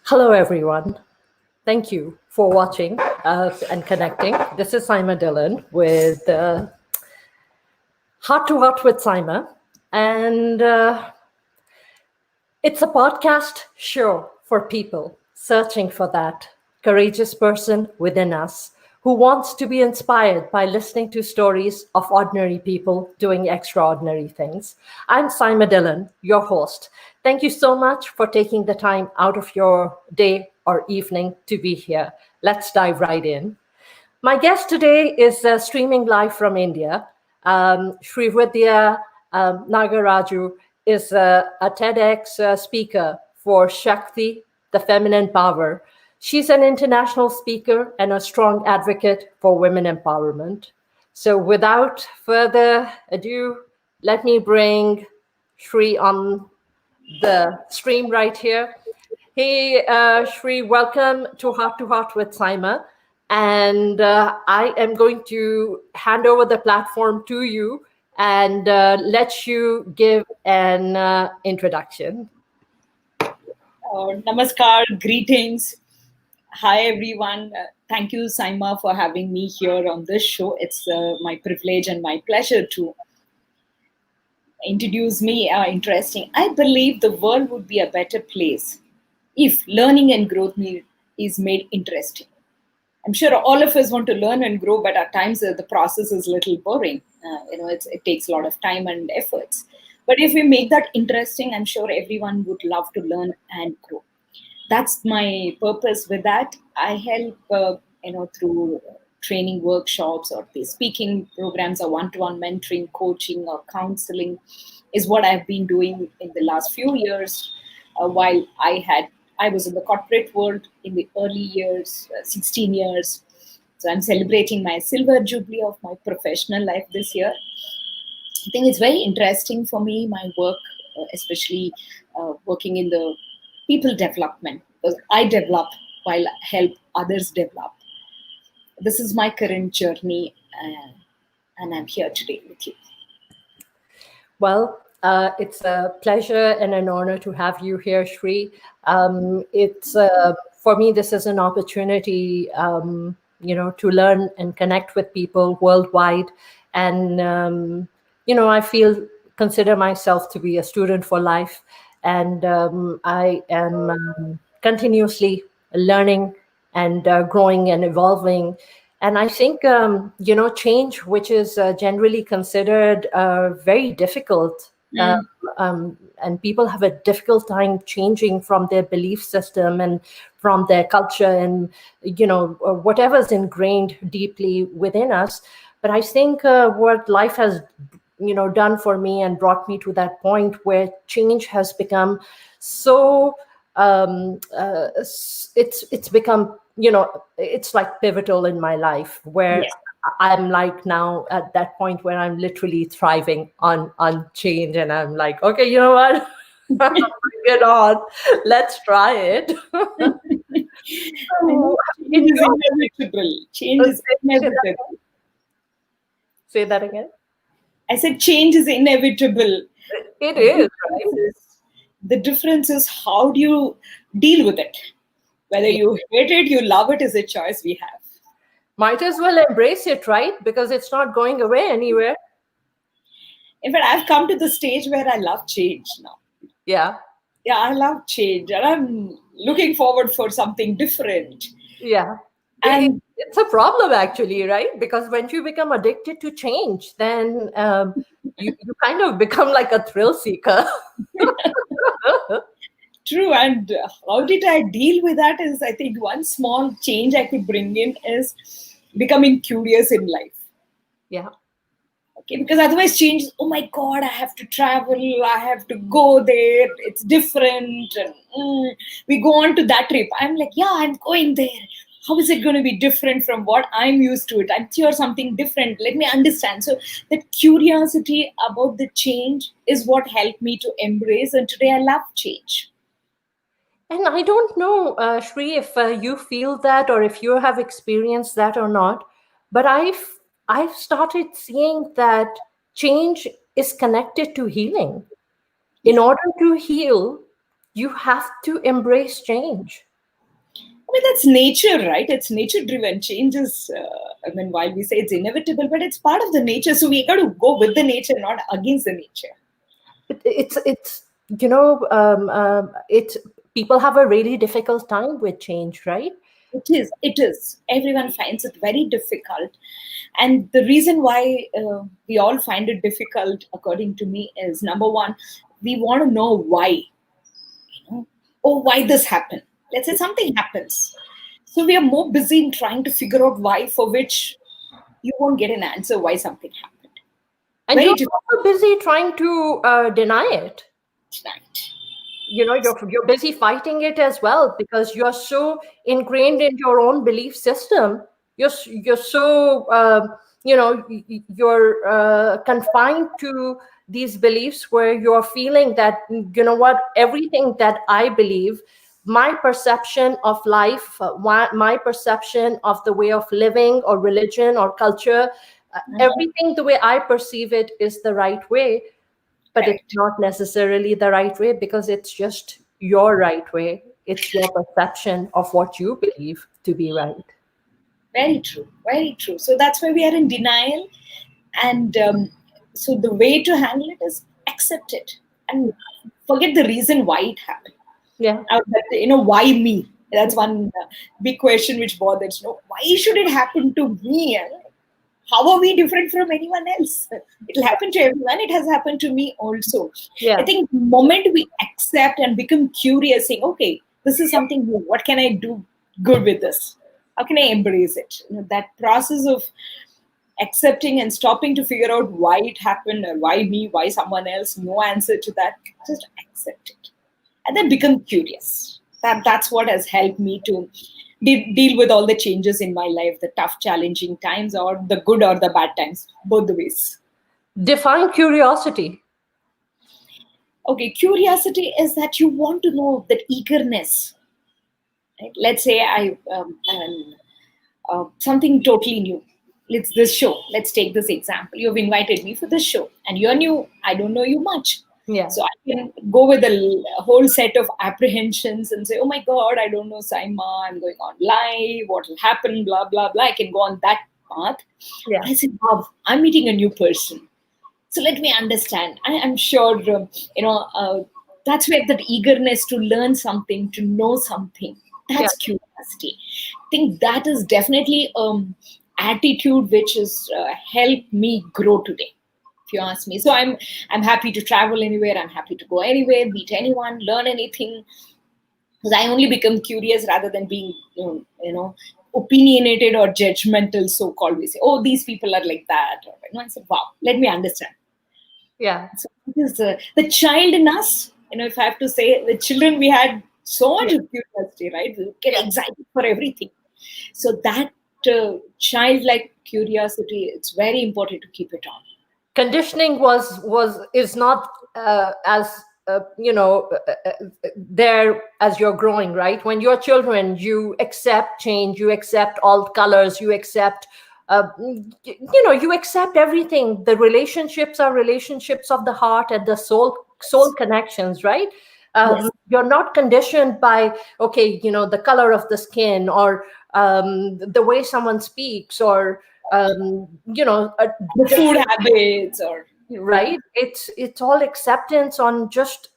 Hello, everyone. Thank you for watching and connecting. This is Saima Dillon with Heart to Heart with Saima. And it's a podcast show for people searching for that courageous person within us who wants to be inspired by listening to stories of ordinary people doing extraordinary things. I'm Saima Dillon, your host. Thank you so much for taking the time out of your day or evening to be here. Let's dive right in. My guest today is streaming live from India. Srividya Nagaraju is a TEDx speaker for Shakti, the feminine power. She's an international speaker and a strong advocate for women empowerment. So without further ado, let me bring Shri on the stream right here. Hey, Shri, welcome to Heart with Saima. And I am going to hand over the platform to you and let you give an introduction. Namaskar, greetings. Hi, everyone. Thank you, Saima, for having me here on this show. It's my privilege and my pleasure to introduce me. Interesting. I believe the world would be a better place if learning and growth is made interesting. I'm sure all of us want to learn and grow, but at times the process is a little boring. It takes a lot of time and efforts. But if we make that interesting, I'm sure everyone would love to learn and grow. That's my purpose with that. I help, through training workshops or the speaking programs or one-to-one mentoring, coaching or counseling is what I've been doing in the last few years while I was in the corporate world in the early years, 16 years. So I'm celebrating my silver jubilee of my professional life this year. I think it's very interesting for me, my work, especially working in the people development, because I develop while I help others develop. This is my current journey, and I'm here today with you. Well, it's a pleasure and an honor to have you here, Shri. It's for me, this is an opportunity, to learn and connect with people worldwide. And, I consider myself to be a student for life. And I am continuously learning and growing and evolving. And I think, change, which is generally considered very difficult, and people have a difficult time changing from their belief system and from their culture and, whatever's ingrained deeply within us. But I think what life has, done for me and brought me to that point where change has become so, it's become, it's like pivotal in my life where Yes. I'm like now at that point where I'm literally thriving on change, and I'm like, okay, you know what? Bring it on. Let's try it. Change is inevitable. Change is inevitable. Say that again. I said change is inevitable. It is, right? The difference is how do you deal with it? Whether you hate it, you love it is a choice we have. Might as well embrace it, right? Because it's not going away anywhere. In fact, I've come to the stage where I love change now. Yeah. Yeah, I love change and I'm looking forward for something different. Yeah. And it's a problem, actually, right? Because when you become addicted to change, then you kind of become like a thrill seeker. True. And how did I deal with that is, I think one small change I could bring in is becoming curious in life. Yeah. Okay, because otherwise change, oh my God, I have to travel, I have to go there, it's different. And, we go on to that trip. I'm like, yeah, I'm going there. How is it going to be different from what I'm used to it? I'm sure something different. Let me understand. So that curiosity about the change is what helped me to embrace. And today I love change. And I don't know, Shri, if you feel that or if you have experienced that or not, but I've started seeing that change is connected to healing. In order to heal, you have to embrace change. mean, that's nature, right? It's nature driven. Change is, while we say it's inevitable, but it's part of the nature. So we got to go with the nature, not against the nature. It's you know it's people have a really difficult time with change, right? It is. Everyone finds it very difficult. And the reason why we all find it difficult, according to me, is number one, we want to know why. Why this happened? Let's say something happens. So we are more busy in trying to figure out why, for which you won't get an answer why something happened. And Very you're difficult. also busy trying to deny it. Right. You're busy fighting it as well, because you're so ingrained in your own belief system. You're so you're confined to these beliefs, where you're feeling that, what, everything that I believe, my perception of life, my perception of the way of living or religion or culture, everything the way I perceive it is the right way. But Correct. it's not necessarily the right way, because it's just your right way. It's your perception of what you believe to be right. Very true. Very true. So that's why we are in denial. And so the way to handle it is accept it and forget the reason why it happened. Yeah. Why me? That's one big question which bothers. Why should it happen to me? How are we different from anyone else? It'll happen to everyone. It has happened to me also. Yeah. I think the moment we accept and become curious, saying, okay, this is something new. What can I do good with this? How can I embrace it? That process of accepting and stopping to figure out why it happened, or why me, why someone else, no answer to that. Just accept it. And then become curious. That's what has helped me to deal with all the changes in my life, the tough, challenging times, or the good or the bad times, both the ways. Define curiosity. Okay, curiosity is that you want to know, that eagerness. Right? Let's say something totally new. It's this show. Let's take this example. You've invited me for this show, and you're new. I don't know you much. Yeah. So I can go with a whole set of apprehensions and say, oh my God, I don't know Saima, I'm going on live, what will happen, blah, blah, blah. I can go on that path. Yeah. I said, wow, I'm meeting a new person. So let me understand. I'm sure, that's where that eagerness to learn something, to know something, that's curiosity. I think that is definitely attitude which has helped me grow today. If you ask me. So I'm happy to travel anywhere. I'm happy to go anywhere, meet anyone, learn anything. Because I only become curious rather than being, opinionated or judgmental, so-called. We say, oh, these people are like that. I said, wow, let me understand. Yeah. So it is the child in us. If I have to say, the children, we had so much of curiosity, right? We get excited for everything. So that childlike curiosity, it's very important to keep it on. Conditioning is not as there as you're growing, right? When you're children, you accept change, you accept all colors, you accept you accept everything. The relationships are relationships of the heart and the soul connections, right? Yes. You're not conditioned by, okay, the color of the skin, or the way someone speaks, or the food habits, or right. It's all acceptance on just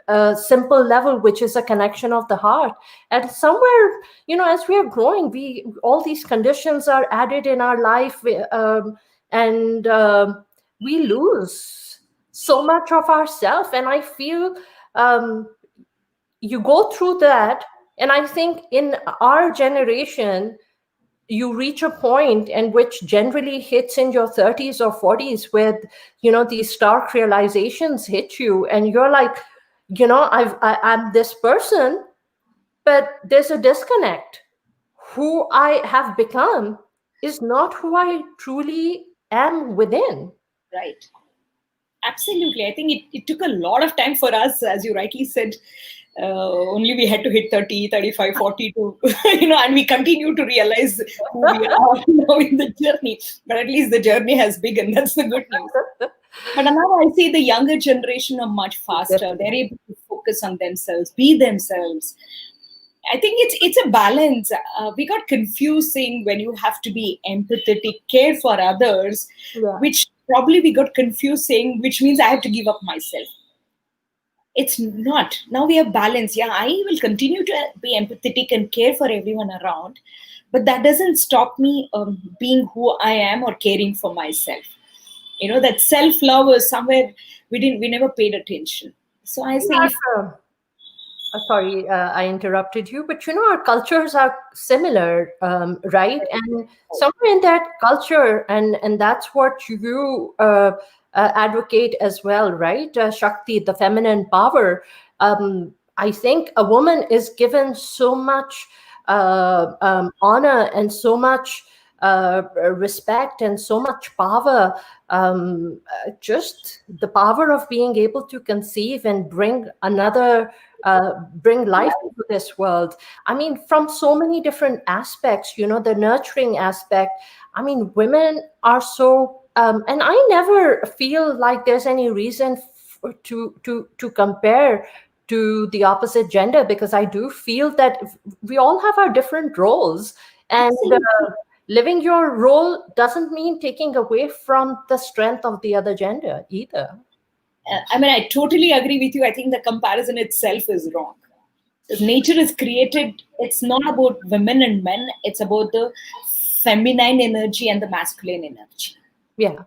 a simple level, which is a connection of the heart. And somewhere, as we are growing, all these conditions are added in our life, and we lose so much of ourself. And I feel you go through that, and I think in our generation, you reach a point in which generally hits in your 30s or 40s, where these stark realizations hit you, and you're like, I'm this person, but there's a disconnect. Who I have become is not who I truly am within. right. Absolutely. I think it took a lot of time for us, as you rightly said. Only we had to hit 30, 35, 40 to, and we continue to realize who we are now in the journey. But at least the journey has begun. That's the good news. But now I see the younger generation are much faster. They're able to focus on themselves, be themselves. I think it's a balance. We got confusing when you have to be empathetic, care for others, Yeah. which probably we got confusing, which means I have to give up myself. It's not. Now we have balance. Yeah, I will continue to be empathetic and care for everyone around, but that doesn't stop me being who I am or caring for myself. That self-love is somewhere we never paid attention. So I say, if Yeah, sorry, I interrupted you, but our cultures are similar, right? And somewhere in that culture, and that's what you advocate as well, right? Shakti, the feminine power. I think a woman is given so much honor and so much respect and so much power, just the power of being able to conceive and bring life into this world. I mean, from so many different aspects, the nurturing aspect. I mean, women are so, and I never feel like there's any reason to compare to the opposite gender, because I do feel that we all have our different roles, and living your role doesn't mean taking away from the strength of the other gender either. I mean, I totally agree with you. I think the comparison itself is wrong. Because nature is created, it's not about women and men, it's about the feminine energy and the masculine energy. Yeah.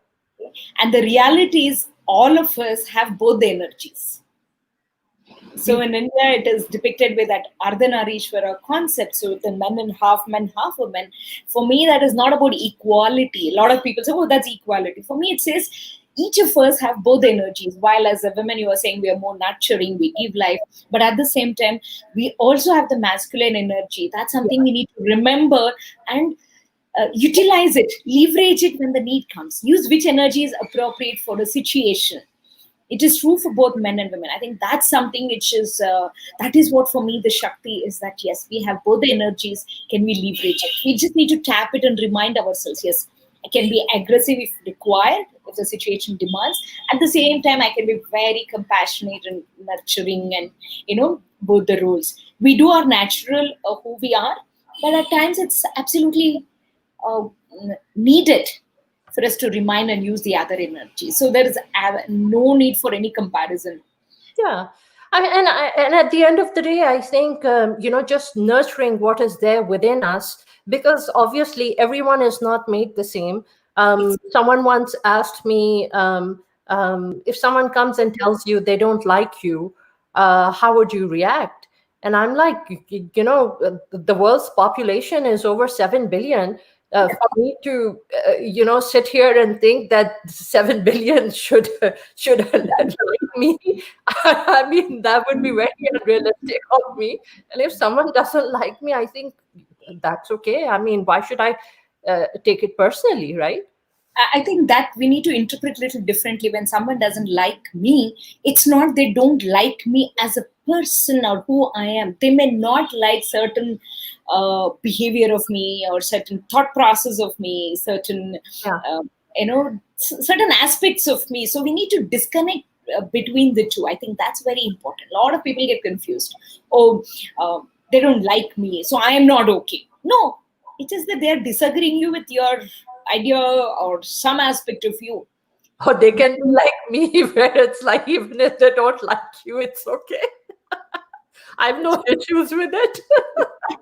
And the reality is, all of us have both the energies. So in India, it is depicted with that Ardhanarishwara concept. So the men, half women. For me, that is not about equality. A lot of people say, oh, that's equality. For me, it says each of us have both energies. While as a woman, you are saying we are more nurturing, we give life. But at the same time, we also have the masculine energy. That's something we need to remember and utilize it, leverage it when the need comes. Use which energy is appropriate for the situation. It is true for both men and women. I think that's something which is that is what for me the Shakti is, that yes, we have both the energies. Can we leverage it? We just need to tap it and remind ourselves, yes, I can be aggressive if required, if the situation demands. At the same time, I can be very compassionate and nurturing, and both the roles. We do our natural who we are, but at times it's absolutely uh, needed for us to remind and use the other energy. So there is no need for any comparison. Yeah. And at the end of the day, I think, just nurturing what is there within us, because obviously everyone is not made the same. Someone once asked me, if someone comes and tells you they don't like you, how would you react? And I'm like, the world's population is over 7 billion. For me to, sit here and think that 7 billion should like me, I mean, that would be very unrealistic of me. And if someone doesn't like me, I think that's okay. I mean, why should I take it personally, right? I think that we need to interpret a little differently. When someone doesn't like me, it's not they don't like me as a person or who I am. They may not like certain behavior of me, or certain thought process of me, certain Yeah. certain aspects of me. So we need to disconnect between the two. I think that's very important. A lot of people get confused. Oh, they don't like me, so I am not okay. No, it is that they are disagreeing you with your idea or some aspect of you. Or they can be like me, where it's like, even if they don't like you, it's okay. I have no issues with it.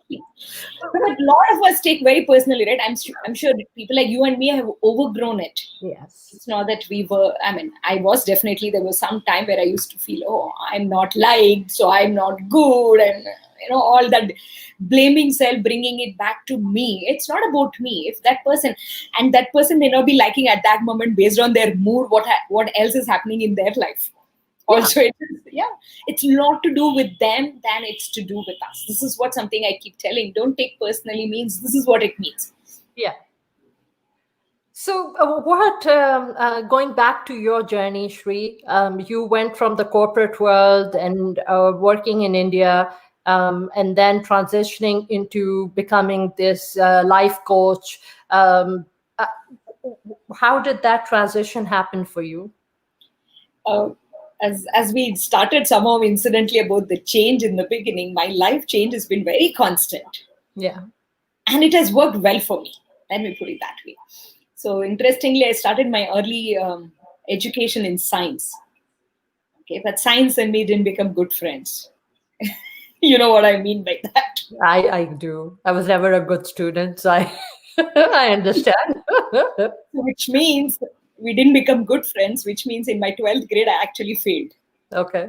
But a lot of us take very personally, right? I'm sure that people like you and me have overgrown it. Yes. It's not that we were, I mean, I was definitely, there was some time where I used to feel, oh, I'm not liked, so I'm not good, and all that blaming self, bringing it back to me. It's not about me. If that person, and that person may not be liking at that moment based on their mood, what else is happening in their life. Also, it's not to do with them than it's to do with us. This is what something I keep telling. Don't take personally means this is what it means. Yeah. So, going back to your journey, Shri, you went from the corporate world and working in India, and then transitioning into becoming this life coach. How did that transition happen for you? as we started somehow incidentally about the change in the beginning, my life change has been very constant. Yeah. And it has worked well for me. Let me put it that way. So interestingly, I started my early education in science. Okay, but science and me didn't become good friends. You know what I mean by that. I do. I was never a good student, so I I understand. Which means we didn't become good friends, which means in my 12th grade, I actually failed. Okay.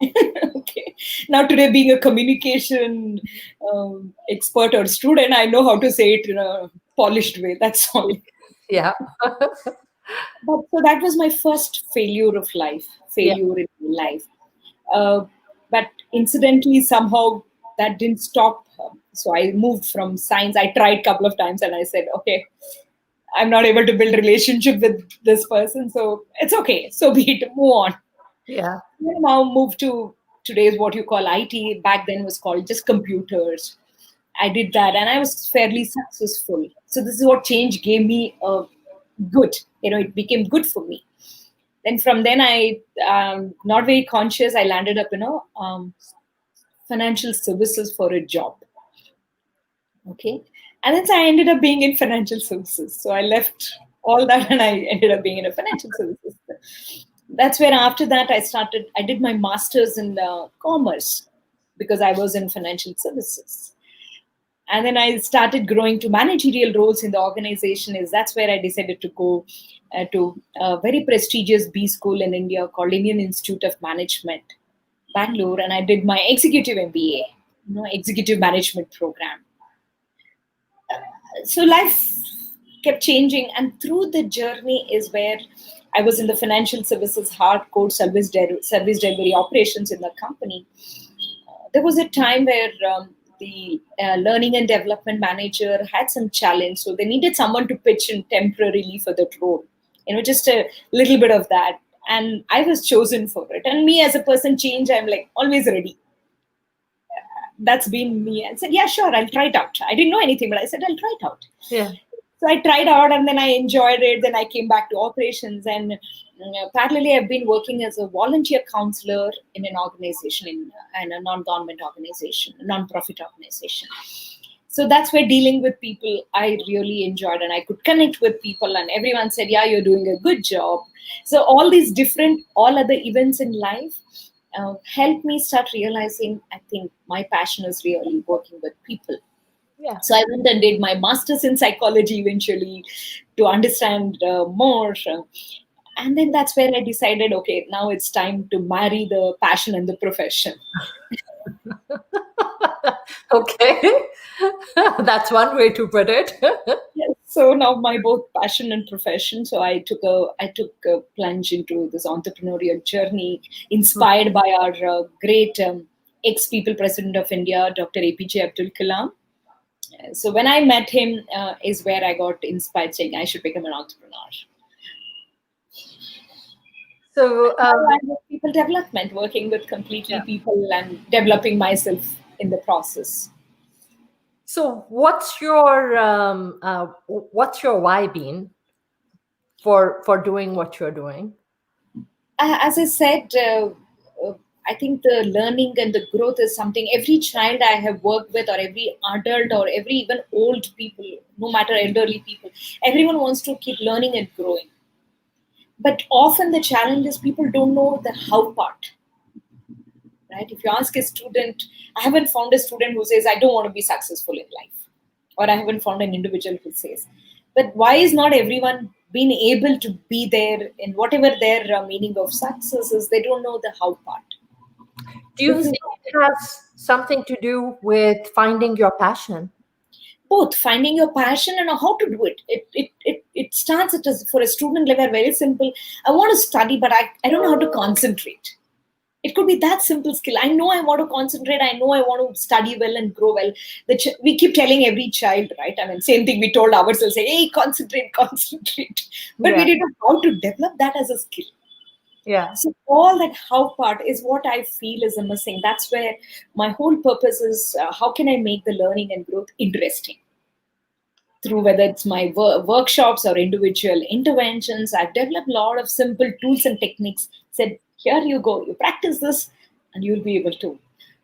Okay. Now, today, being a communication expert or student, I know how to say it in a polished way. That's all. Yeah. But so that was my first failure of life, Yeah. failure in life. Uh, but incidentally, somehow that didn't stop. So I moved from science. I tried a couple of times, and I said, okay, I'm not able to build relationship with this person, so it's okay. So be it. Move on. Yeah. Now moved to today's what you call IT. Back then was called just computers. I did that, and I was fairly successful. So this is what change gave me a good. It became good for me. Then from then I not very conscious. I landed up financial services for a job. Okay. And then so I ended up being in financial services. So I left all that and I ended up being in a financial services. That's where after that I did my master's in commerce because I was in financial services. And then I started growing to managerial roles in the organization. That's where I decided to go to a very prestigious B school in India called Indian Institute of Management, Bangalore. And I did my executive MBA, executive management program. So life kept changing, and through the journey is where I was in the financial services hardcore service delivery operations in the company. There was a time where the learning and development manager had some challenge, so they needed someone to pitch in temporarily for that role, just a little bit of that, and I was chosen for it. And me as a person change, I'm like always ready. That's been me. And said, yeah, sure, I'll try it out. I didn't know anything, but I said, I'll try it out. Yeah. So I tried out and then I enjoyed it. Then I came back to operations. And parallelly, I've been working as a volunteer counselor in an organization, in a non-government organization, a non-profit organization. So that's where dealing with people I really enjoyed, and I could connect with people, and everyone said, yeah, you're doing a good job. So all these all other events in life helped me start realizing, I think my passion is really working with people. Yeah. So I went and did my master's in psychology eventually to understand more. And then that's where I decided, okay, now it's time to marry the passion and the profession. Okay. That's one way to put it. Yes. So now my both passion and profession. So I took a plunge into this entrepreneurial journey, inspired by our great ex-people president of India, Dr. APJ Abdul Kalam. So when I met him is where I got inspired, saying I should become an entrepreneur. So, I did people development, working with completely yeah. people and developing myself in the process. So, what's your why been for doing what you're doing? As I said, I think the learning and the growth is something every child I have worked with, or every adult, or every even old people, no matter elderly people, everyone wants to keep learning and growing. But often the challenge is people don't know the how part. Right? If you ask a student, I haven't found a student who says, I don't want to be successful in life. Or I haven't found an individual who says. But why is not everyone being able to be there in whatever their meaning of success is? They don't know the how part. Do you This is think it has something to do with finding your passion? both finding your passion and how to do it. It starts for a student level very simple. I want to study, but I don't know how to concentrate. It could be that simple skill. I know I want to concentrate. I know I want to study well and grow well. We keep telling every child, right? I mean, same thing we told ourselves, say, hey, concentrate, concentrate. But we Yeah. didn't know how to develop that as a skill. Yeah. So all that how part is what I feel is a missing. That's where my whole purpose is, how can I make the learning and growth interesting? through whether it's my workshops or individual interventions, I've developed a lot of simple tools and techniques. Said, here you go, you practice this, and you'll be able to,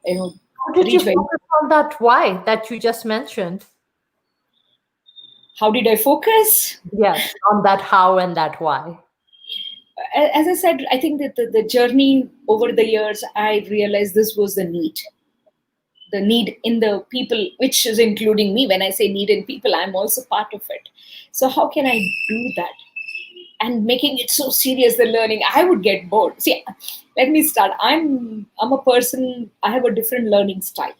you know, How did you reach very. focus on that why that you just mentioned? How did I focus? Yes, on that how and that why. As I said, I think that the journey over the years, I realized this was the need in the people, which is including me. When I say need in people, I'm also part of it. So how can I do that? And making it so serious, the learning, I would get bored. See, let me start. I'm a person, I have a different learning style.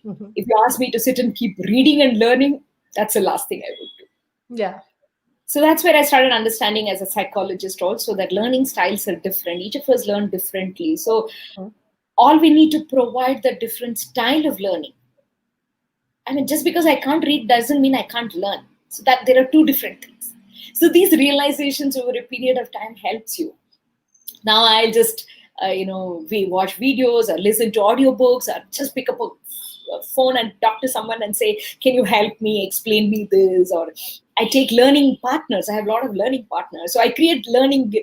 Mhm. If you ask me to sit and keep reading and learning, that's the last thing I would do. Yeah. So that's where I started understanding as a psychologist also that learning styles are different. Each of us learn differently. So Mhm. all we need to provide the different style of learning. I mean, just because I can't read doesn't mean I can't learn. So that there are two different things. So these realizations over a period of time helps you. Now I'll just, we watch videos or listen to audiobooks or just pick up a phone and talk to someone and say, can you help me, explain me this? Or I take learning partners. I have a lot of learning partners. So I create learning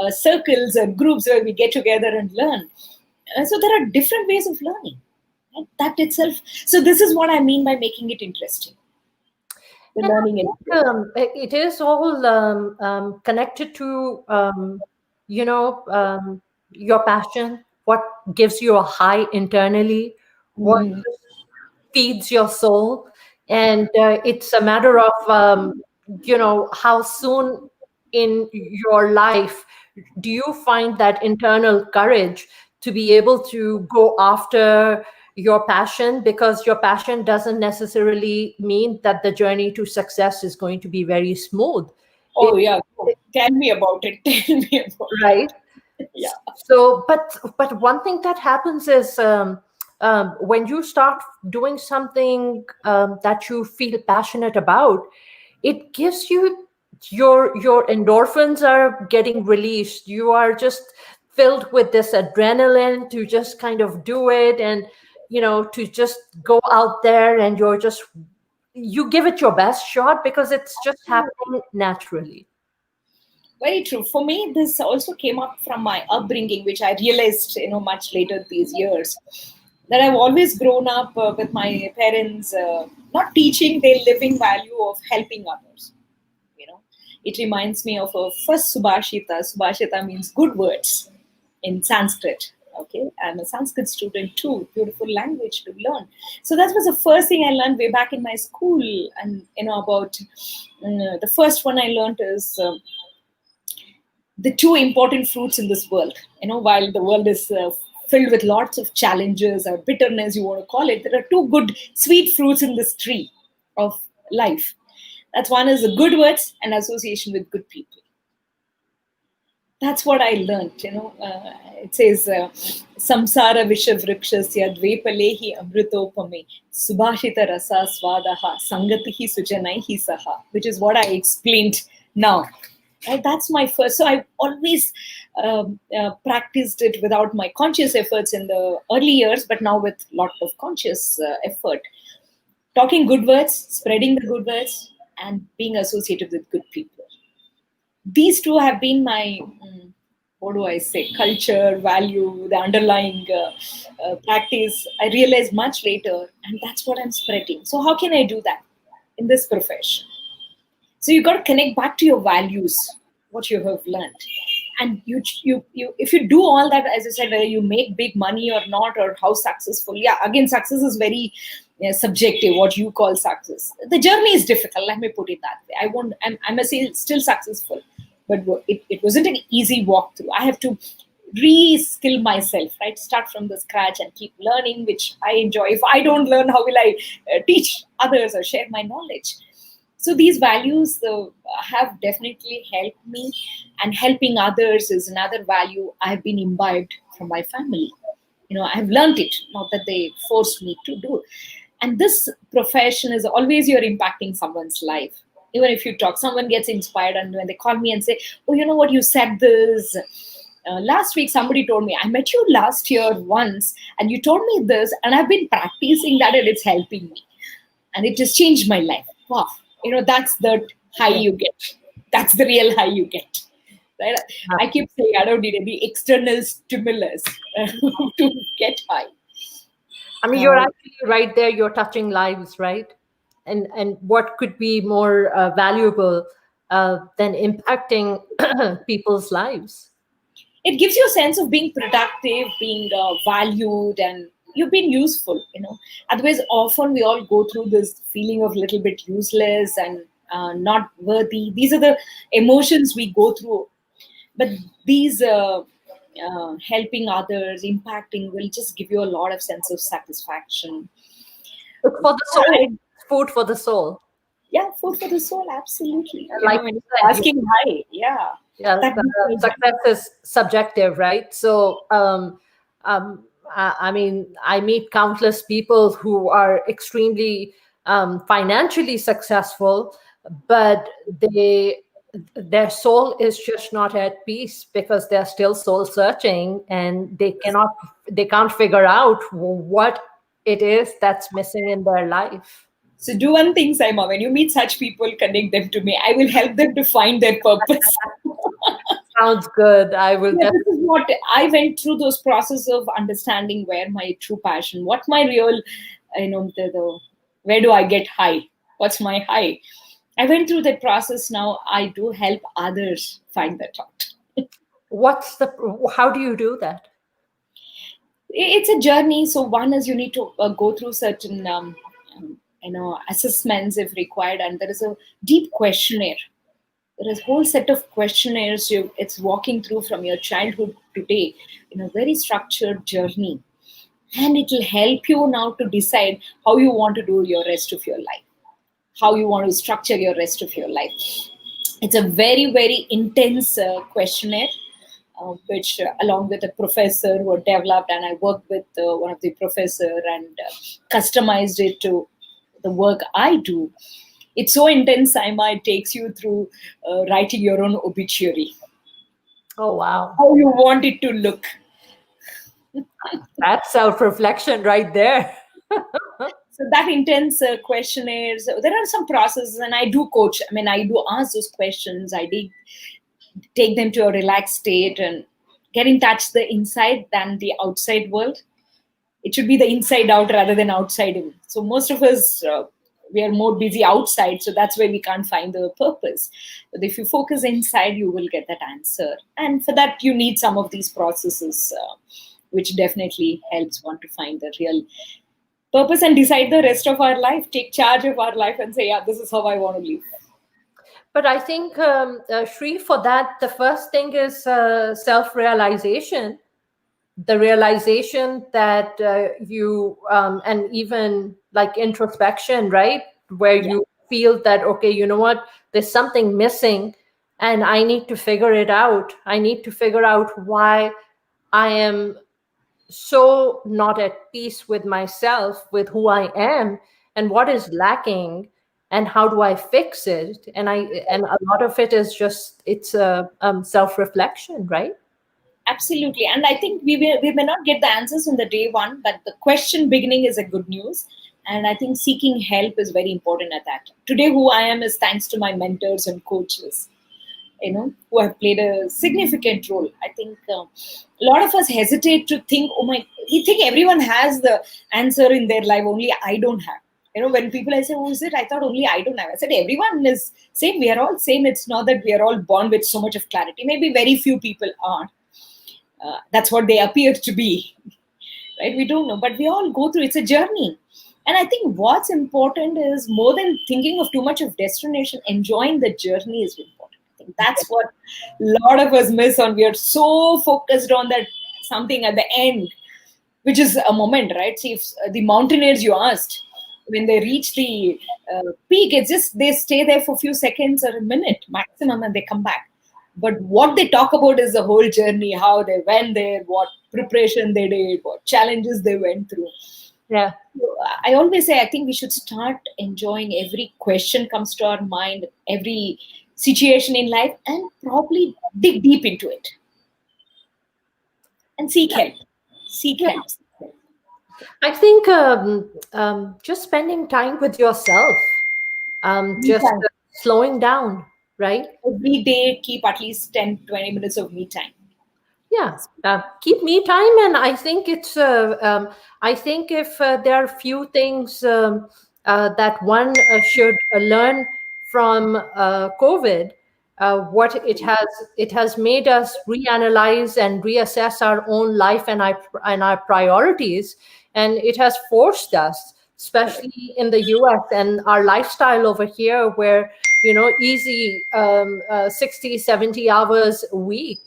circles and groups where we get together and learn. So there are different ways of learning. And that itself. So this is what I mean by making it interesting. The And I learning and think it is all connected to, you know, your passion, what gives you a high internally, what mm, feeds your soul. And it's a matter of, how soon in your life do you find that internal courage to be able to go after your passion, because your passion doesn't necessarily mean that the journey to success is going to be very smooth. oh It, yeah, tell me about it. Tell me about right. it. Yeah. So but one thing that happens is, when you start doing something that you feel passionate about, it gives you, your endorphins are getting released. You are just filled with this adrenaline to just kind of do it, and to just go out there, and you give it your best shot because it's just happening naturally. Very true. For me, this also came up from my upbringing, which I realized, much later these years, that I've always grown up with my parents not teaching their living value of helping others. You know, it reminds me of a first Subhashita. Subhashita means good words in Sanskrit. Okay, I'm a Sanskrit student too. Beautiful language to learn. So that was the first thing I learned way back in my school, and about the first one I learned is. The two important fruits in this world. While the world is filled with lots of challenges or bitterness, you want to call it, there are two good, sweet fruits in this tree of life. That's one is the good words and association with good people. That's what I learned. It says, "Samsara vishavrakshasya dvepalehi amritopame subhashita rasa swadaha sangatihi sujanaihi saha," which is what I explained now. Right? That's my first. So I always practiced it without my conscious efforts in the early years, but now with lot of conscious effort. Talking good words, spreading the good words, and being associated with good people. These two have been my, what do I say, culture, value, the underlying practice. I realized much later, and that's what I'm spreading. So, how can I do that in this profession? So, you got to connect back to your values, what you have learned. And you, if you do all that, as I said, whether you make big money or not, or how successful, yeah, again, success is very subjective, what you call success. The journey is difficult, let me put it that way. I'm still successful, but it wasn't an easy walkthrough. I have to re-skill myself, right? Start from the scratch and keep learning, which I enjoy. If I don't learn, how will I teach others or share my knowledge? So these values have definitely helped me, and helping others is another value I've been imbibed from my family. I've learned it, not that they forced me to do. And this profession is always you're impacting someone's life. Even if you talk, someone gets inspired, and when they call me and say, "Oh, you know what, you said this. Last week, somebody told me, I met you last year once, and you told me this, and I've been practicing that, and it's helping me. And it just changed my life." Wow. That's the high Yeah. you get. That's the real high you get, right? I keep saying I don't need any external stimulus to get high. I mean, you're um, actually right there. You're touching lives, right? And what could be more valuable than impacting people's lives? it gives you a sense of being productive, being valued, and you've been useful. Otherwise, often we all go through this feeling of little bit useless and not worthy. These are the emotions we go through, but these helping others, impacting, will just give you a lot of sense of satisfaction. It's for the I, soul. Food for the soul. yeah, food for the soul, absolutely. Like When you you're said, asking high, yeah, yeah, that gives me high. success is subjective, right? So I mean, I meet countless people who are extremely financially successful, but their soul is just not at peace because they're still soul searching, and they can't figure out what it is that's missing in their life. So do one thing, Saima. When you meet such people, connect them to me. I will help them to find their purpose. Sounds good. I will Yeah, definitely. this is what I went through, those process of understanding where my true passion, what my real, the where do I get high? What's my high? I went through that process. Now I do help others find that out. What's the how do you do that? It's a journey. So one is you need to go through certain assessments if required, and there is a deep questionnaire. There is a whole set of questionnaires it's walking through from your childhood today in a very structured journey, and it will help you now to decide how you want to do your rest of your life, how you want to structure your rest of your life. It's a very, very intense questionnaire, which along with a professor who developed, and I worked with one of the professor and customized it to the work I do. It's so intense, Saima, it takes you through writing your own obituary, Oh wow. how you want it to look. That's self-reflection right there. So that intense questionnaires, there are some processes, and I do coach. I mean, I do ask those questions. I did take them to a relaxed state and get in touch the inside than the outside world. It should be the inside out rather than outside in. So most of us, we are more busy outside, so that's why we can't find the purpose. But if you focus inside, you will get that answer. And for that, you need some of these processes, which definitely helps one to find the real purpose and decide the rest of our life, take charge of our life and say, yeah, this is how I want to live. But I think, Shri, for that, the first thing is self-realization. The realization that you, and even like introspection, right? Where Yeah, you feel that, okay, you know what, there's something missing and I need to figure it out. I need to figure out why I am so not at peace with myself, with who I am, and what is lacking, and how do I fix it? And a lot of it is just it's a self-reflection, right? absolutely. And I think we may not get the answers in the day one, but the question beginning is a good news. And I think seeking help is very important at that. Today, who I am is thanks to my mentors and coaches, who have played a significant role. I think a lot of us hesitate to think, oh my, we think everyone has the answer in their life, only I don't have. When people I say, oh, is it? I thought only I don't have. I said, everyone is same. We are all same. It's not that we are all born with so much of clarity. Maybe very few people are. That's what they appear to be, right? We don't know, but we all go through. It's a journey. And I think what's important is more than thinking of too much of destination, enjoying the journey is important. I think that's what a lot of us miss on. We are so focused on that something at the end, which is a moment, right? See, if the mountaineers you asked, when they reach the peak, it's just they stay there for a few seconds or a minute maximum and they come back. But what they talk about is the whole journey, how they went there, what preparation they did, what challenges they went through. Yeah. So, I always say I think we should start enjoying every question comes to our mind, every situation in life, and probably dig deep into it and seek help. Seek Yeah. help. I think just spending time with yourself. Me just time. slowing down, right? Every day, keep at least 10-20 minutes of me time. Yeah, keep me time, and I think it's. I think if there are few things that one should learn from COVID, what it has made us reanalyze and reassess our own life and our priorities, and it has forced us, especially in the US and our lifestyle over here, where easy 60, 70 hours a week.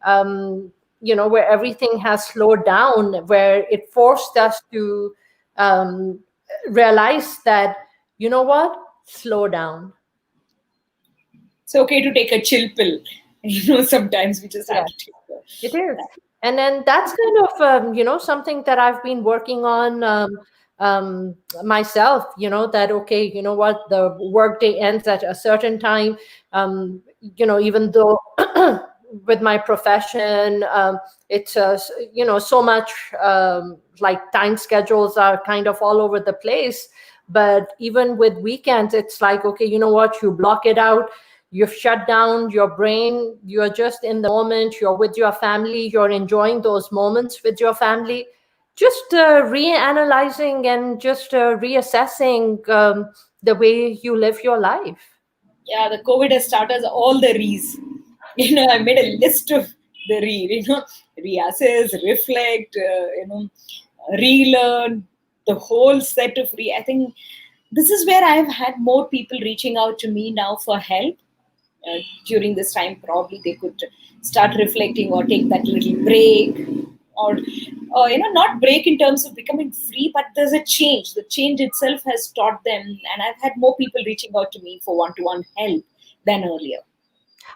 Um, where everything has slowed down, where it forced us to um, realize that, what, slow down. It's okay to take a chill pill. Sometimes we just have Yeah, to take it is. that. And then that's kind of, something that I've been working on myself, that, okay, what, the workday ends at a certain time. Even though with my profession, it's, so much like time schedules are kind of all over the place. But even with weekends, it's like, okay, what, you block it out. You've shut down your brain. You're just in the moment. You're with your family. You're enjoying those moments with your family. Just reanalyzing and just reassessing the way you live your life. Yeah, the COVID has started all the re's. I made a list of the reassess, reflect, relearn, the whole set of I think this is where I've had more people reaching out to me now for help. During this time, probably they could start reflecting or take that little break, or not break in terms of becoming free, but there's a change. The change itself has taught them, and I've had more people reaching out to me for one-to-one help than earlier.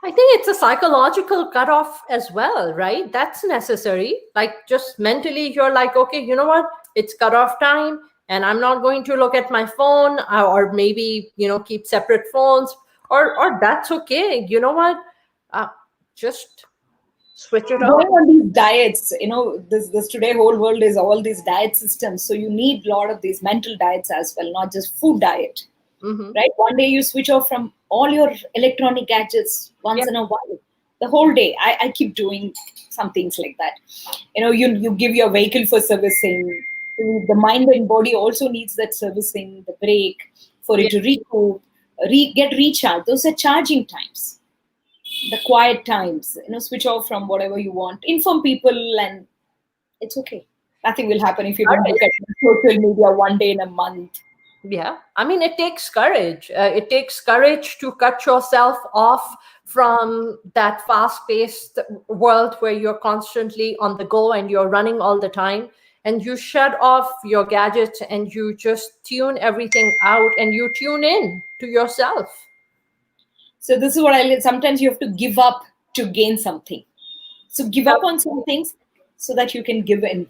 I think it's a psychological cutoff as well, right? That's necessary. Like, just mentally, you're like, okay, you know what? It's cutoff time, and I'm not going to look at my phone, or maybe, keep separate phones, or that's okay. You know what? Uh, just switch it off. Going on these diets, this today whole world is all these diet systems, so you need a lot of these mental diets as well, not just food diet. Mm-hmm. Right, one day you switch off from all your electronic gadgets Yeah. once in a while, the whole day. I keep doing some things like that. You give your vehicle for servicing. The mind and body also needs that servicing, the break, for it Yeah. to recoup, get recharged. Those are charging times, the quiet times. Switch off from whatever you want, inform people, and it's okay. Nothing will happen if you don't look at social media one day in a month. Yeah, I mean, it takes courage. It takes courage to cut yourself off from that fast-paced world where you're constantly on the go and you're running all the time, and you shut off your gadgets and you just tune everything out and you tune in to yourself. So this is what I learned. Sometimes you have to give up to gain something. So give up on some things so that you can give in.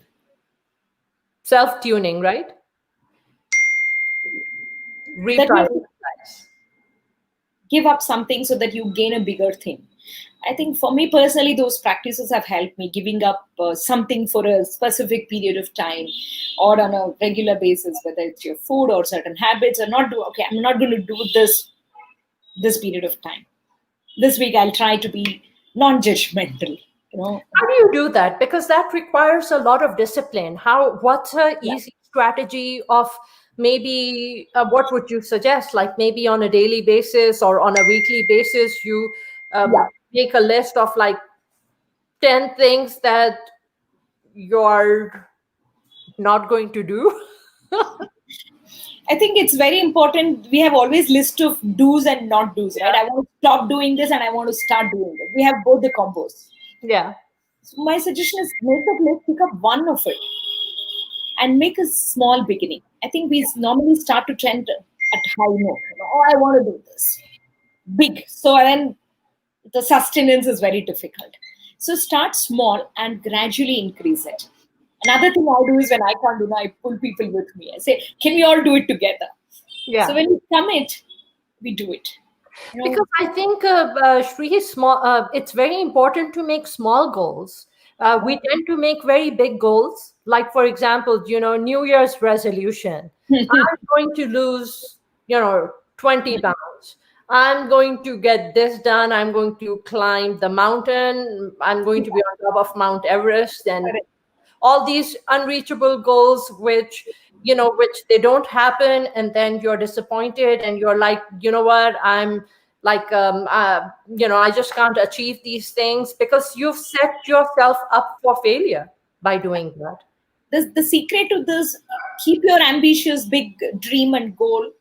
Self-tuning, right? That you have to Reprioritize. give up something so that you gain a bigger thing. I think for me personally, those practices have helped me, giving up something for a specific period of time or on a regular basis, whether it's your food or certain habits, or not do, okay, I'm not going to do this period of time. This week I'll try to be non-judgmental, you know. How do you do that? Because that requires a lot of discipline. What's a Yeah. easy strategy of, maybe what would you suggest? Like, maybe on a daily basis or on a weekly basis, you Yeah. make a list of like 10 things that you're not going to do. I think it's very important. We have always list of do's and not do's, right? Yeah. I want to stop doing this and I want to start doing it. We have both the combos. Yeah. So my suggestion is make that list, pick up one of it, and make a small beginning. I think we normally start to trend at high note. Oh, I want to do this big. So then the sustenance is very difficult. So start small and gradually increase it. Another thing I do is when I can't do it, I pull people with me. I say, can we all do it together? So Yeah. when we commit, we do it. Because I think, Shri, it's very important to make small goals. We tend to make very big goals. Like, for example, New Year's resolution. I'm going to lose, 20 pounds. I'm going to get this done. I'm going to climb the mountain. I'm going to be on top of Mount Everest, and all these unreachable goals, which they don't happen, and then you're disappointed, and you're like, you know what, I'm like, I just can't achieve these things, because you've set yourself up for failure by doing that. The secret to this, keep your ambitious big dream and goal,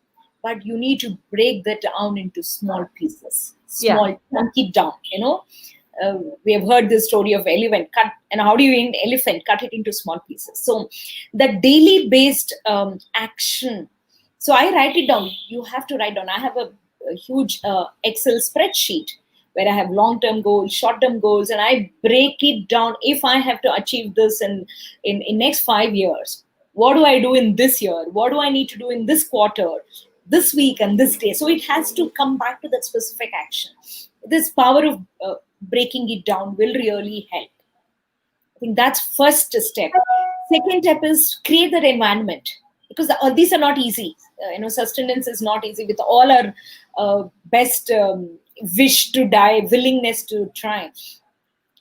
but you need to break that down into small pieces, Yeah. chunk it down, we have heard this story of elephant cut, and how do you eat elephant? Cut it into small pieces. So the daily based action. So I write it down. You have to write down. I have a huge Excel spreadsheet where I have long-term goals, short-term goals, and I break it down. If I have to achieve this in next 5 years, what do I do in this year? What do I need to do in this quarter, this week, and this day? So it has to come back to that specific action. This power of breaking it down will really help. I think that's first step. Second step is create that environment, because these are not easy. Sustenance is not easy with all our best wish to die, willingness to try,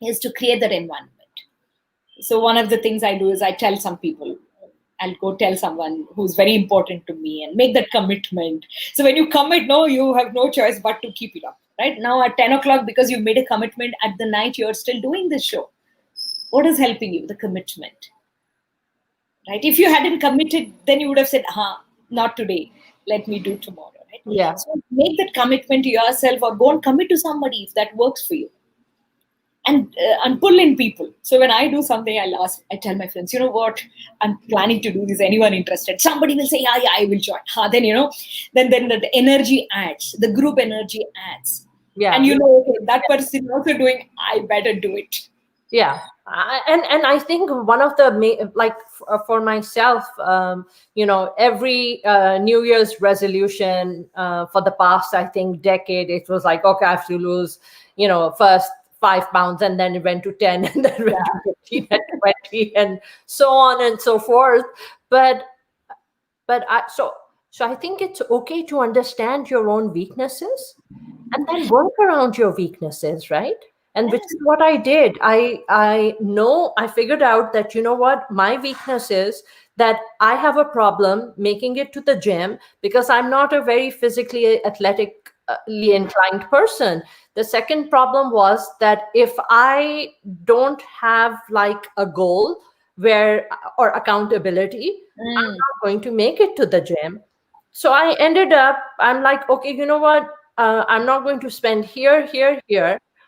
is to create that environment. So one of the things I do is I tell some people, I'll go tell someone who's very important to me and make that commitment. So when you commit, no, you have no choice but to keep it up. Right now at 10 o'clock, because you made a commitment at the night, you're still doing this show. What is helping you? The commitment. Right? If you hadn't committed, then you would have said, not today. Let me do tomorrow. Right? Yeah. So make that commitment to yourself, or go and commit to somebody if that works for you. And pull in people. So when I do something, I tell my friends, you know what, I'm planning to do this. Anyone interested? Somebody will say, yeah, I will join. Then then the energy adds, the group energy adds. Yeah. And okay, that person is also doing, I better do it. Yeah. And I think one of the for myself, every New Year's resolution for the past, I think, decade, it was like, okay, I have to lose, first 5 pounds, and then it went to 10, and then went to 15 and 20, and so on and so forth. But I think it's okay to understand your own weaknesses and then work around your weaknesses, right? And which is what I did. I figured out that, you know what, my weakness is that I have a problem making it to the gym, because I'm not a very physically athletically inclined person. The second problem was that if I don't have like a goal or accountability, I'm not going to make it to the gym. So I ended up, I'm like, okay, you know what? I'm not going to spend here.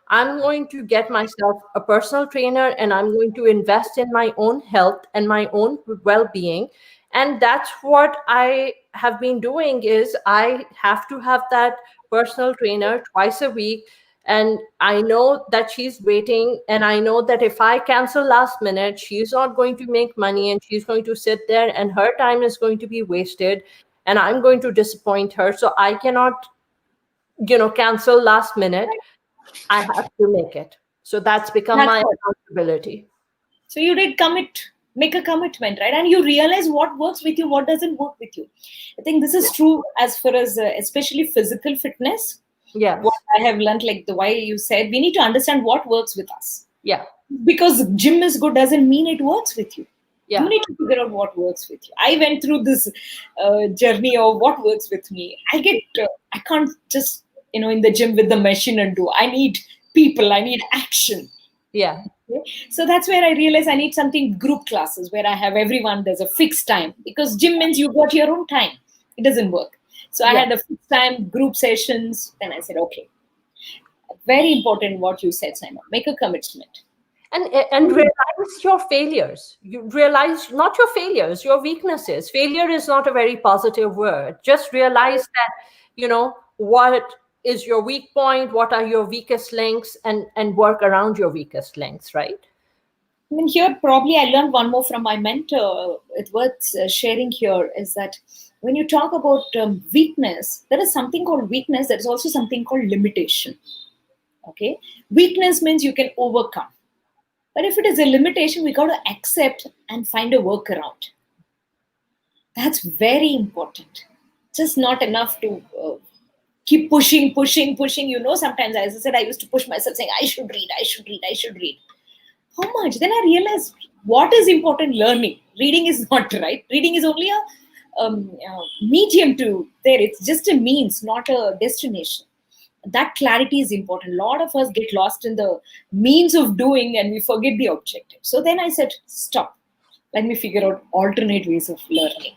I'm going to get myself a personal trainer, and I'm going to invest in my own health and my own well-being. And that's what I have been doing, is I have to have that personal trainer twice a week. And I know that she's waiting, and I know that if I cancel last minute, she's not going to make money, and she's going to sit there, and her time is going to be wasted, and I'm going to disappoint her. So I cannot, cancel last minute. I have to make it. So that's become my accountability. So you did make a commitment, right? And you realize what works with you, what doesn't work with you. I think this is true as far as especially physical fitness. Yeah. What I have learned, like the way you said, we need to understand what works with us. Yeah. Because gym is good doesn't mean it works with you. Yeah. You need to figure out what works with you. I went through this journey of what works with me. I can't just, in the gym with the machine and do. I need people. I need action. Yeah. Okay? So that's where I realized I need something group classes where I have everyone. There's a fixed time, because gym means you got your own time. It doesn't work. So I had a fixed time, group sessions. Then I said, okay. Very important what you said, Saima. Make a commitment. And realize your failures. You realize not your failures, your weaknesses. Failure is not a very positive word. Just realize that, what is your weak point, what are your weakest links, and work around your weakest links, right? I mean, here probably I learned one more from my mentor. It's worth sharing here, is that when you talk about weakness, there is something called weakness. There is also something called limitation. Okay, weakness means you can overcome. But if it is a limitation, we got to accept and find a workaround. That's very important. just not enough to keep pushing. Sometimes, as I said, I used to push myself saying, I should read. How much? Then I realized what is important learning. Reading is not right. Reading is only a medium to there. It's just a means, not a destination. That clarity is important. A lot of us get lost in the means of doing and we forget the objective. So then I said, stop. Let me figure out alternate ways of learning.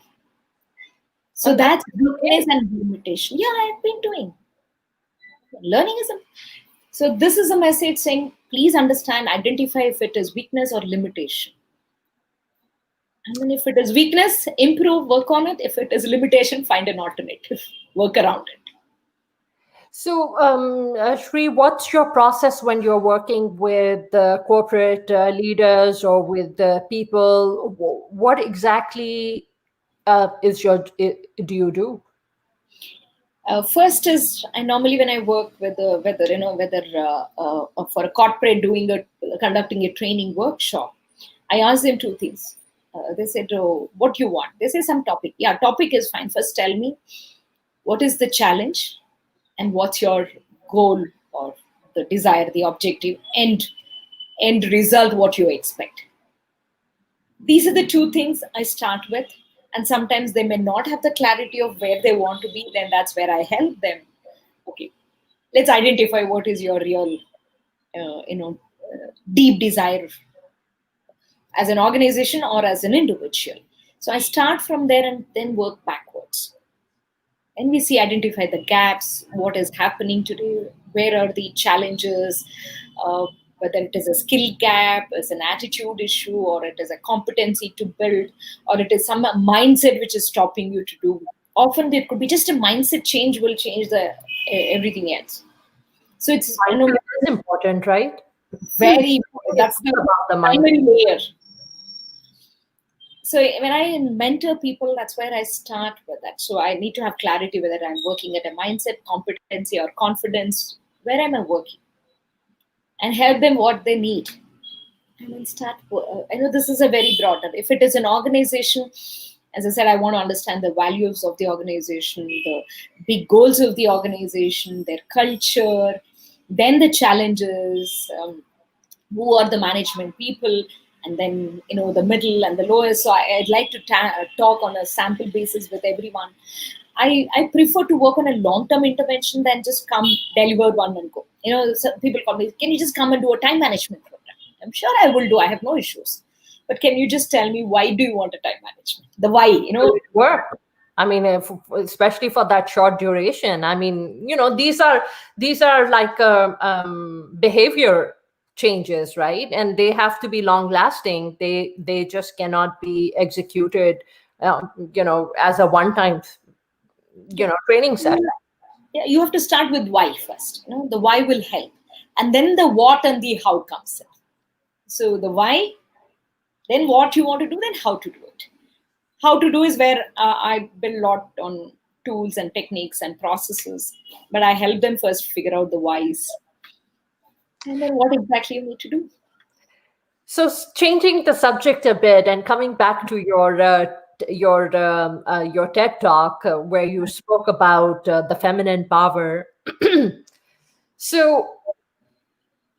So that's weakness and limitation. Yeah, I've been doing. Learning is so this is a message saying, please understand, identify if it is weakness or limitation. And then if it is weakness, improve, work on it. If it is limitation, find an alternative, work around it. So, Shri, what's your process when you're working with corporate leaders or with people? What exactly do you do? First is, and normally when I work with whether for a corporate conducting a training workshop, I ask them two things. They said, oh, what do you want? They say some topic. Yeah, topic is fine. First tell me, what is the challenge and what's your goal or the desire, the objective, end result, what you expect. These are the two things I start with. And sometimes they may not have the clarity of where they want to be. Then that's where I help them. Okay, let's identify what is your real, deep desire as an organization or as an individual. So I start from there and then work backwards. And we see, identify the gaps, what is happening today, where are the challenges, whether it is a skill gap, it's an attitude issue, or it is a competency to build, or it is some mindset which is stopping you to do. Often there could be just a mindset change will change everything else. So it's important, right? Very important. That's about the primary layer. So when I mentor people, that's where I start with that. So I need to have clarity whether I'm working at a mindset, competency, or confidence. Where am I working? And help them what they need. And then start. I know this is a very broad. If it is an organization, as I said, I want to understand the values of the organization, the big goals of the organization, their culture, then the challenges, who are the management people, and then the middle and the lowest. So I'd like to talk on a sample basis with everyone. I prefer to work on a long-term intervention than just come deliver one and go. Some people call me, can you just come and do a time management program? I'm sure I will do. I have no issues. But can you just tell me, why do you want a time management? The why, work. I mean, especially for that short duration. I mean, these are like behavior changes, right? And they have to be long lasting. They just cannot be executed, as a one-time, training session. Yeah, you have to start with why first. The why will help, and then the what and the how comes in. So the why, then what you want to do, then how to do it. How to do is where I build a lot on tools and techniques and processes, but I help them first figure out the whys, and then what exactly you need to do. So changing the subject a bit and coming back to your TED talk where you spoke about the feminine power. So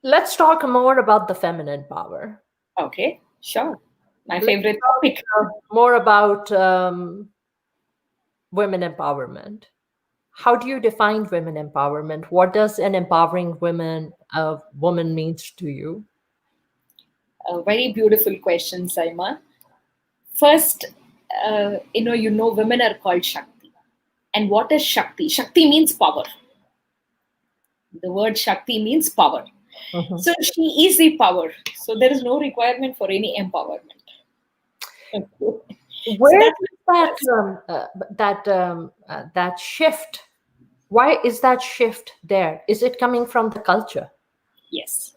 let's talk more about the feminine power. Okay, sure. My favorite topic. More about women empowerment. How do you define women empowerment? What does an empowering woman means to you? A very beautiful question, Saima. First, women are called Shakti. And what is Shakti? Shakti means power. The word Shakti means power. Mm-hmm. So she is the power. So there is no requirement for any empowerment. Where is that shift? Why is that shift there? Is it coming from the culture? Yes.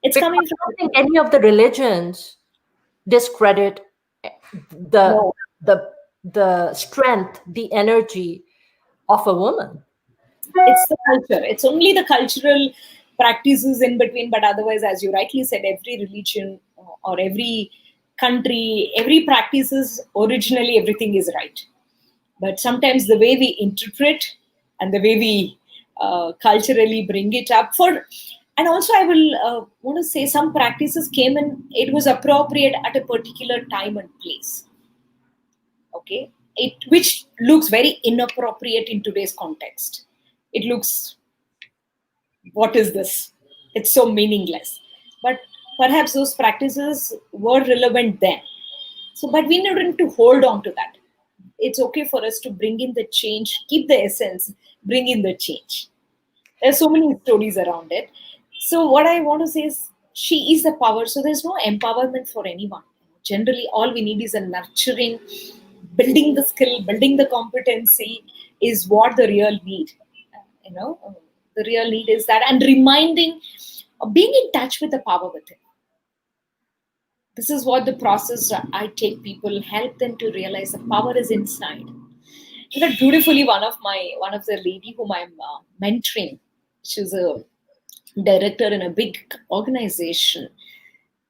It's coming from. I don't think any of the religions discredit the strength, the energy of a woman. It's the culture. It's only the cultural practices in between. But otherwise, as you rightly said, every religion or every country, every practices, originally everything is right. But sometimes the way we interpret and the way we culturally bring it up for, and also I will want to say some practices came in, it was appropriate at a particular time and place. Okay, it which looks very inappropriate in today's context. It looks, what is this? It's so meaningless. But perhaps those practices were relevant then. So, but we need to hold on to that. It's okay for us to bring in the change, keep the essence, bring in the change. There's so many stories around it. So, what I want to say is, she is the power. So, there's no empowerment for anyone. Generally, all we need is a nurturing, building the skill, building the competency is what the real need. You know, the real need is that, and reminding, being in touch with the power within. This is what the process I take people, help them to realize the power is inside. In fact, beautifully, one of the lady whom I'm mentoring, she's a director in a big organization.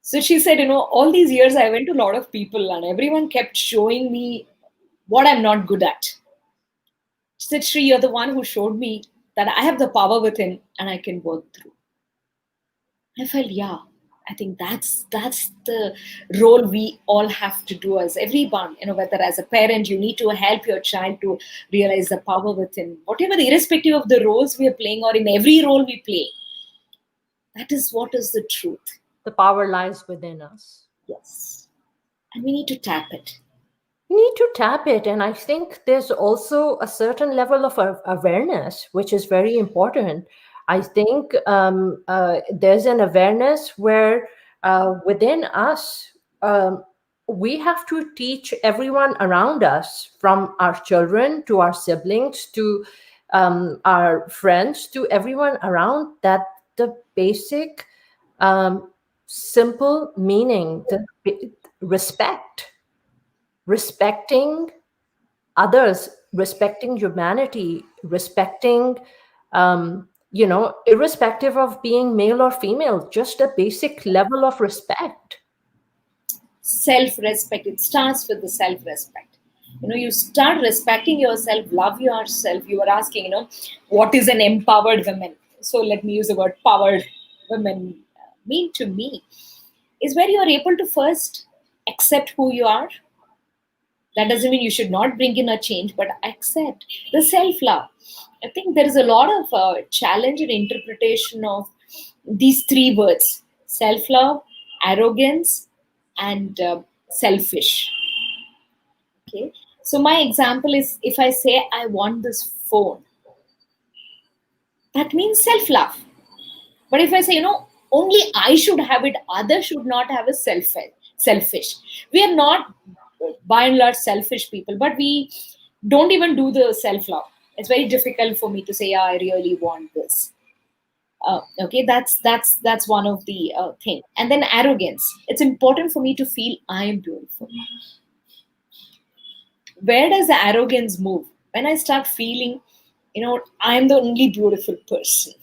So she said, all these years I went to a lot of people and everyone kept showing me what I'm not good at. She said, Shri, you're the one who showed me that I have the power within and I can work through. I felt, yeah, I think that's the role we all have to do as everyone. Whether as a parent, you need to help your child to realize the power within, whatever, irrespective of the roles we are playing or in every role we play. That is what is the truth. The power lies within us. Yes. And we need to tap it. We need to tap it. And I think there's also a certain level of awareness, which is very important. I think there's an awareness where within us, we have to teach everyone around us, from our children to our siblings to our friends to everyone around, that the basic simple meaning, the respecting others, respecting humanity, respecting, irrespective of being male or female, just a basic level of respect. Self-respect, it starts with the self-respect. You start respecting yourself, love yourself. You were asking, what is an empowered woman? So let me use the word powered women. Mean to me is where you are able to first accept who you are. That doesn't mean you should not bring in a change, but accept the self-love. I think there is a lot of challenge and interpretation of these three words: self-love, arrogance, and selfish. Okay. So my example is, if I say I want this phone, that means self-love. But if I say, only I should have it, others should not have, a selfish. We are not, by and large, selfish people, but we don't even do the self-love. It's very difficult for me to say, yeah, I really want this. Okay, that's one of the thing. And then arrogance. It's important for me to feel I am beautiful. Where does the arrogance move? When I start feeling, I'm the only beautiful person.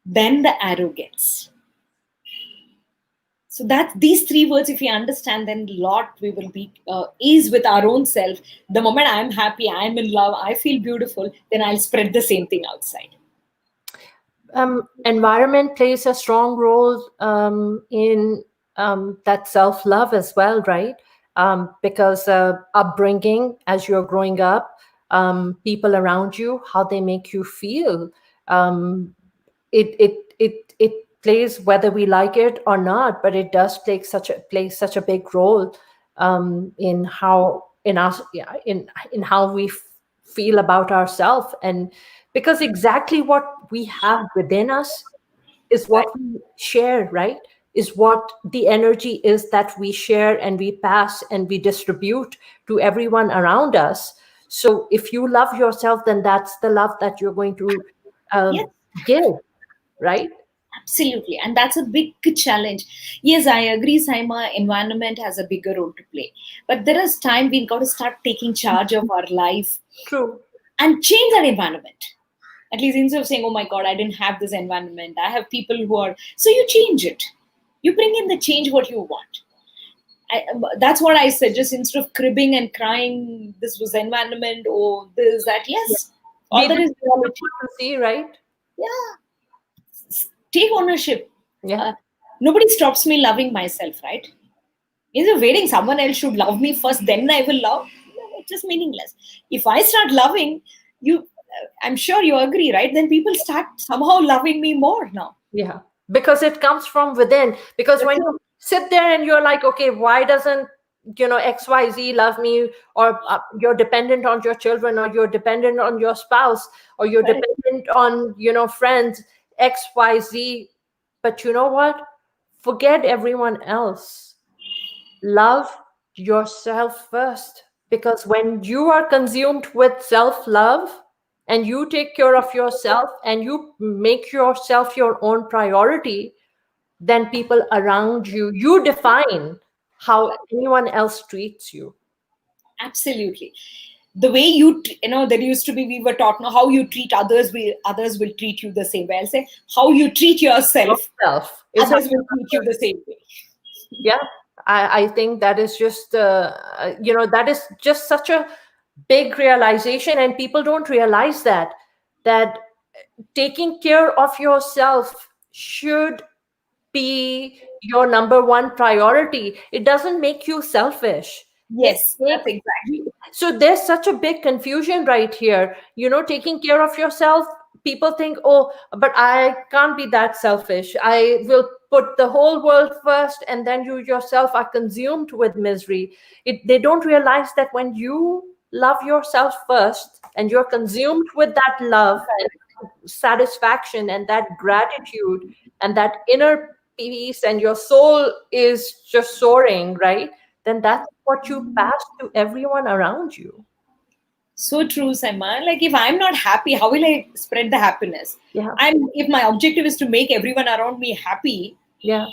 Then the arrogance. So that these three words, if we understand, then a lot we will be ease with our own self. The moment I'm happy, I'm in love, I feel beautiful, then I'll spread the same thing outside. Environment plays a strong role in that self-love as well, right? Because upbringing, as you're growing up, people around you, how they make you feel, it plays, whether we like it or not, but it does play such a big role in how in us, yeah, in how we feel about ourselves. And because exactly what we have within us is what we share, right? Is what the energy is that we share and we pass and we distribute to everyone around us. So if you love yourself, then that's the love that you're going to Yes. give, right? Absolutely. And that's a big challenge. Yes, I agree, Saima, environment has a bigger role to play. But there is time we've got to start taking charge of our life. True. And change that environment. At least instead of saying, oh my God, I didn't have this environment, I have people who are. So you change it. You bring in the change what you want. That's what I said. Just instead of cribbing and crying, this was environment or this, that. Yes, all that is reality. To see, right? Yeah. Take ownership. Yeah. Nobody stops me loving myself, right? Instead of waiting someone else should love me first, then I will love. No, it's just meaningless. If I start loving you, I'm sure you agree, right? Then people start somehow loving me more now. Yeah, because it comes from within. Because when you sit there and you're like, okay, why doesn't XYZ love me? Or you're dependent on your children, or you're dependent on your spouse, or you're Correct. dependent on friends XYZ. But you know what? Forget everyone else. Love yourself first, because when you are consumed with self-love and you take care of yourself and you make yourself your own priority, then people around you define how anyone else treats you. Absolutely. The way there used to be, we were taught, now how you treat others, others will treat you the same way. I'll say, how you treat yourself, Yourself is others will treat you the same way. Yeah, I think that is just that is just such a big realization, and people don't realize that taking care of yourself should be your number one priority. It doesn't make you selfish. Yes, that's exactly. So there's such a big confusion right here. Taking care of yourself, people think, oh, but I can't be that selfish. I will put the whole world first, and then you yourself are consumed with misery. They don't realize that when you love yourself first and you're consumed with that love and satisfaction and that gratitude and that inner peace, and your soul is just soaring, right? Then that's what you pass to everyone around you. So true, Saima. Like, if I'm not happy, how will I spread the happiness? Yeah. If my objective is to make everyone around me happy, Yeah.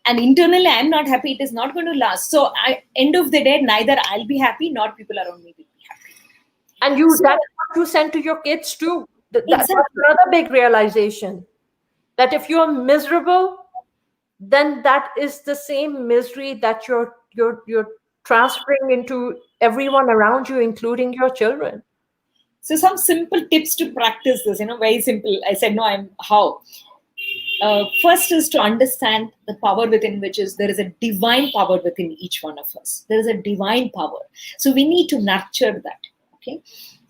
and internally I'm not happy, it is not going to last. So, end of the day, neither I'll be happy, nor people around me will be happy. And that's what you send to your kids too. That's Exactly. another big realization. That if you're miserable, then that is the same misery that you're transferring into everyone around you, including your children. So, some simple tips to practice this, very simple. I said, no, how? First is to understand the power within, which is there is a divine power within each one of us. There is a divine power. So we need to nurture that. Okay.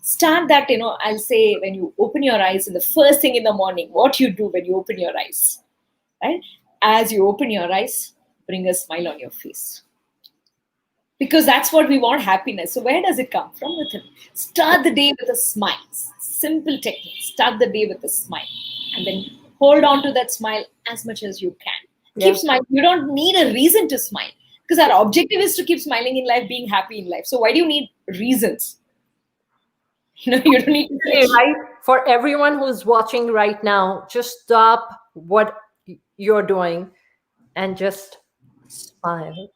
Start that, I'll say, when you open your eyes in the first thing in the morning, what you do when you open your eyes, right? As you open your eyes, bring a smile on your face. Because that's what we want, happiness. So where does it come from? Within. Start the day with a smile. Simple technique. Start the day with a smile. And then hold on to that smile as much as you can. Keep smiling. You don't need a reason to smile. Because our objective is to keep smiling in life, being happy in life. So why do you need reasons? You don't need to say, right? For everyone who's watching right now, just stop what you're doing and just smile.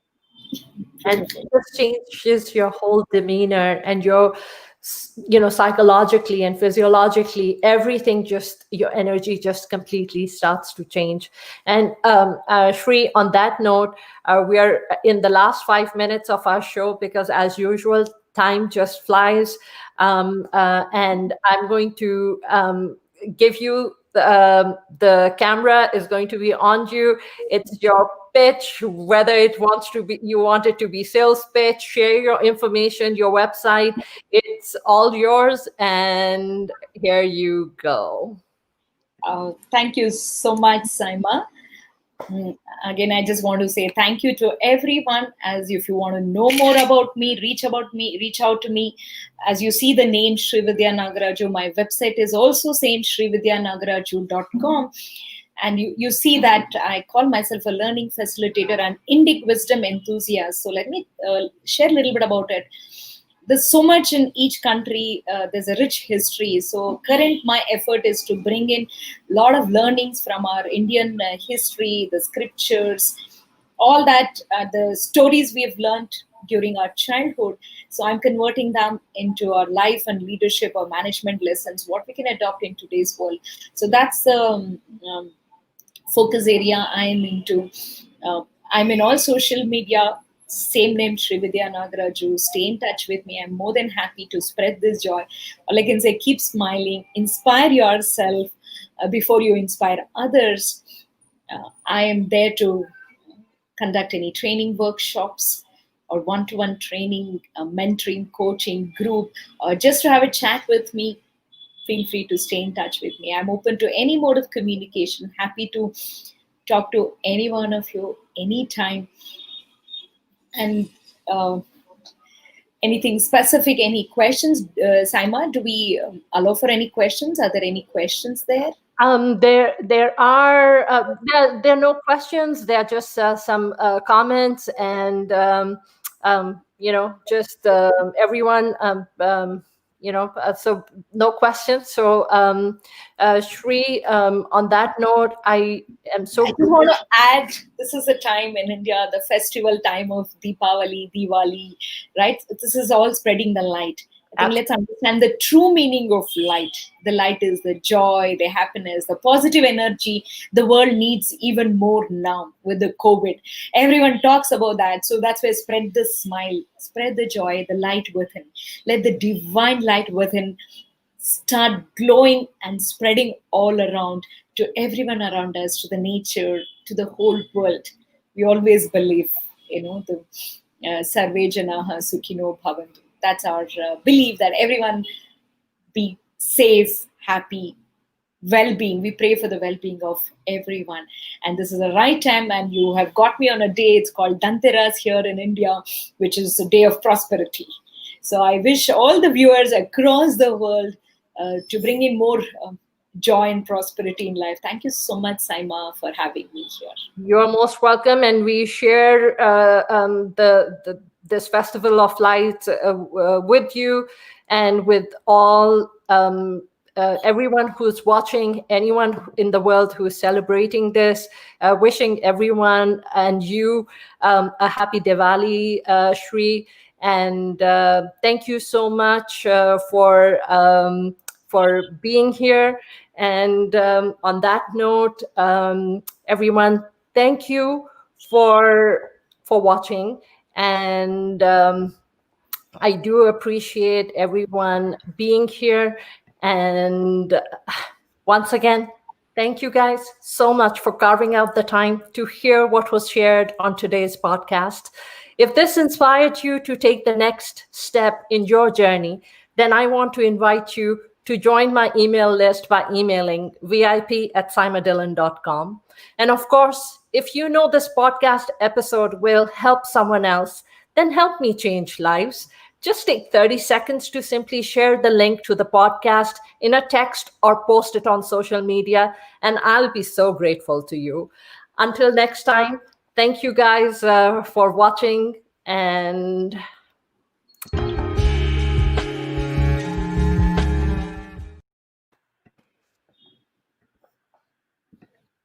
And it just changes your whole demeanor and your psychologically and physiologically, everything, just your energy just completely starts to change. And Shri, on that note, we are in the last 5 minutes of our show, because as usual, time just flies. And I'm going to give you the camera is going to be on you. It's your pitch, whether you want it to be sales pitch, share your information, your website. It's all yours, and here you go. Thank you so much, Saima. Again, I just want to say thank you to everyone. As if you want to know more about me, reach out to me. As you see the name Srividya Nagaraju, my website is also same, srividyanagaraju.com. And you see that I call myself a learning facilitator and Indic wisdom enthusiast. So let me share a little bit about it. There's so much in each country. There's a rich history. So my effort is to bring in a lot of learnings from our Indian history, the scriptures, all that, the stories we have learned during our childhood. So I'm converting them into our life and leadership or management lessons, what we can adopt in today's world. So that's the focus area I am into. I'm in all social media. same name, Srividya Nagaraju. Stay in touch with me. I'm more than happy to spread this joy. All I can say, keep smiling, inspire yourself before you inspire others. I am there to conduct any training workshops or one-to-one training, mentoring, coaching, group, or just to have a chat with me. Feel free to stay in touch with me. I'm open to any mode of communication. Happy to talk to any one of you anytime. And anything specific, any questions? Saima, do we allow for any questions? Are there any questions there? There are there are no questions. There are just some comments, and just everyone. So no questions. So Shri, on that note, I am so I just want to add, this is a time in India, the festival time of Deepavali, Diwali, right? This is all spreading the light. I think let's understand the true meaning of light. The light is the joy, the happiness, the positive energy the world needs even more now with the COVID. Everyone talks about that. So that's why spread the smile, spread the joy, the light within. Let the divine light within start glowing and spreading all around to everyone around us, to the nature, to the whole world. We always believe, the Sarve Janaha Sukhino Bhavantu. That's our belief, that everyone be safe, happy, well-being. We pray for the well-being of everyone. And this is the right time, and you have got me on a day. It's called Dhanteras here in India, which is a day of prosperity. So I wish all the viewers across the world to bring in more joy and prosperity in life. Thank you so much, Saima, for having me here. You're most welcome, and we share this festival of light with you and with all everyone who's watching, anyone in the world who's celebrating this. Wishing everyone and you a happy Diwali, Shri, and thank you so much for being here. And on that note, everyone, thank you for watching, and I do appreciate everyone being here. And once again, thank you guys so much for carving out the time to hear what was shared on today's podcast. If this inspired you to take the next step in your journey, then I want to invite you to join my email list by emailing vip@saimadillon.com. And of course, if you know this podcast episode will help someone else, then help me change lives. Just take 30 seconds to simply share the link to the podcast in a text or post it on social media, and I'll be so grateful to you. Until next time, thank you guys for watching, and